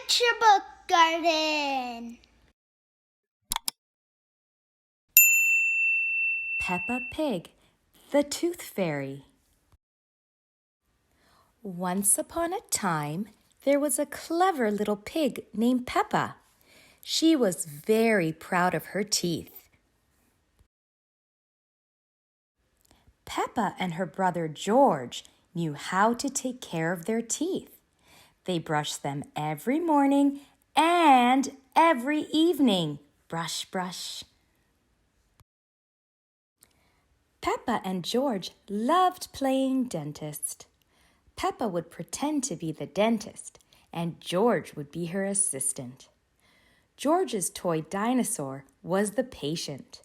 Picture Book Garden. Peppa Pig, the Tooth Fairy. Once upon a time, there was a clever little pig named Peppa. She was very proud of her teeth. Peppa and her brother George knew how to take care of their teeth. They brushed them every morning and every evening. Brush, brush. Peppa and George loved playing dentist. Peppa would pretend to be the dentist, and George would be her assistant. George's toy dinosaur was the patient.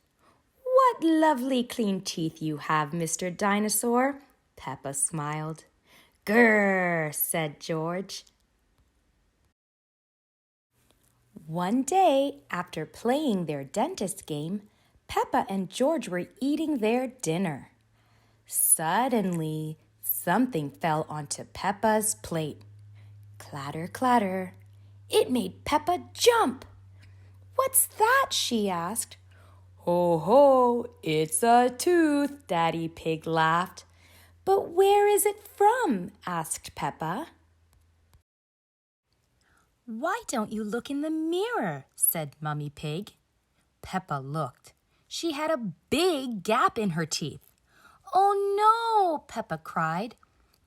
"What lovely clean teeth you have, Mr. Dinosaur," Peppa smiled. "Grrr," said George. One day, after playing their dentist game, Peppa and George were eating their dinner. Suddenly, something fell onto Peppa's plate. Clatter, clatter. It made Peppa jump. "What's that?" she asked. "Ho, ho, it's a tooth," Daddy Pig laughed. "But where is it from?" asked Peppa. "Why don't you look in the mirror?" said Mummy Pig. Peppa looked. She had a big gap in her teeth. "Oh no," Peppa cried.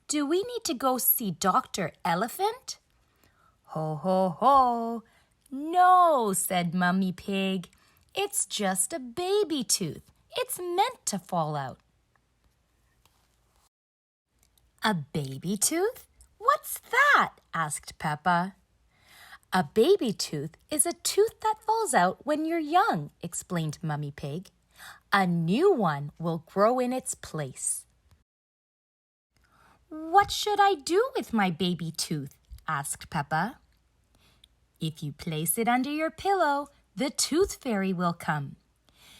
"Do we need to go see Dr. Elephant?" "Ho, ho, ho. No," said Mummy Pig. "It's just a baby tooth. It's meant to fall out." "A baby tooth? What's that?" asked Peppa. "A baby tooth is a tooth that falls out when you're young," explained Mummy Pig. "A new one will grow in its place." "What should I do with my baby tooth?" asked Peppa. "If you place it under your pillow, the tooth fairy will come.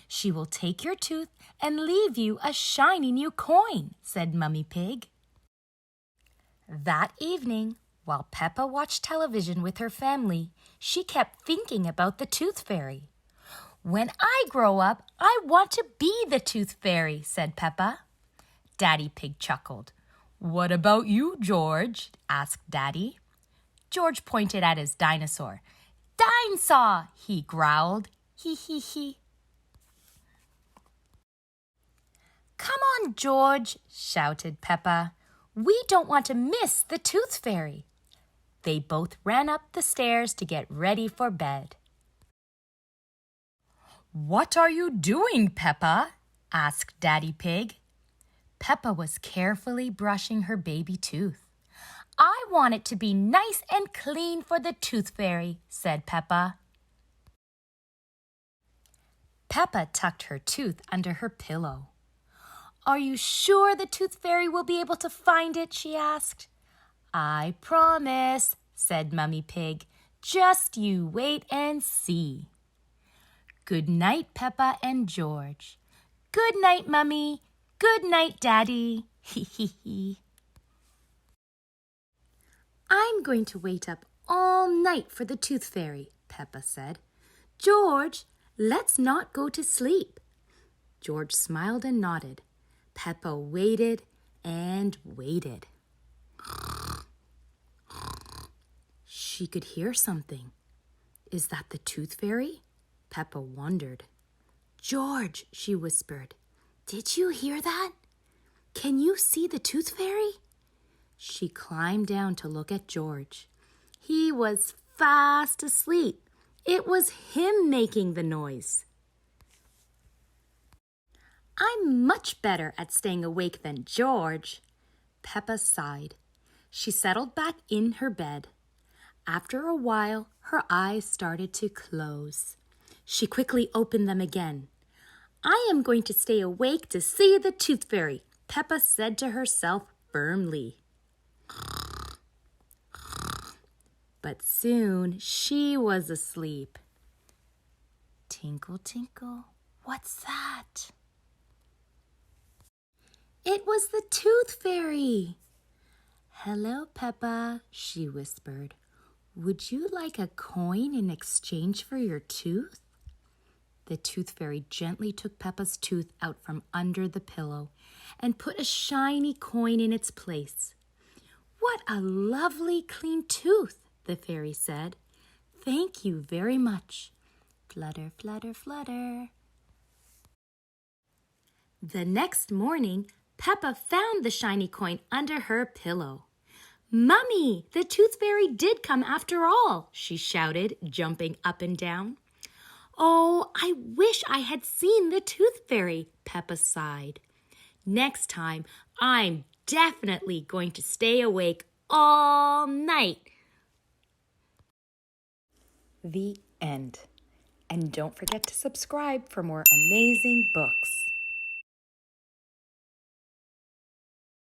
She will take your tooth and leave you a shiny new coin," said Mummy Pig. That evening, while Peppa watched television with her family, she kept thinking about the tooth fairy. "When I grow up, I want to be the tooth fairy," said Peppa. Daddy Pig chuckled. "What about you, George?" asked Daddy. George pointed at his dinosaur. "Dinosaur!" he growled. Hee hee hee. "Come on, George," shouted Peppa. "We don't want to miss the tooth fairy." They both ran up the stairs to get ready for bed. "What are you doing, Peppa?" asked Daddy Pig. Peppa was carefully brushing her baby tooth. "I want it to be nice and clean for the tooth fairy," said Peppa. Peppa tucked her tooth under her pillow. "Are you sure the tooth fairy will be able to find it?" she asked. "I promise," said Mummy Pig. "Just you wait and see." Good night, Peppa and George. Good night, Mummy. Good night, Daddy. Hee hee hee. "I'm going to wait up all night for the tooth fairy," Peppa said. "George, let's not go to sleep." George smiled and nodded. Peppa waited and waited. She could hear something. "Is that the tooth fairy?" Peppa wondered. "George," she whispered, "did you hear that? Can you see the tooth fairy?" She climbed down to look at George. He was fast asleep. It was him making the noise. "I'm much better at staying awake than George." Peppa sighed. She settled back in her bed. After a while, her eyes started to close. She quickly opened them again. "I am going to stay awake to see the tooth fairy," Peppa said to herself firmly. But soon she was asleep. Tinkle, tinkle, what's that? It was the tooth fairy. "Hello, Peppa," she whispered. Would you like a coin in exchange for your tooth? The tooth fairy gently took Peppa's tooth out from under the pillow and put a shiny coin in its place. "What a lovely clean tooth," the fairy said. "Thank you very much." Flutter, flutter, flutter. The next morning, Peppa found the shiny coin under her pillow. "Mummy, the tooth fairy did come after all," she shouted, jumping up and down. "Oh, I wish I had seen the tooth fairy," Peppa sighed. "Next time, I'm definitely going to stay awake all night." The end. And don't forget to subscribe for more amazing books.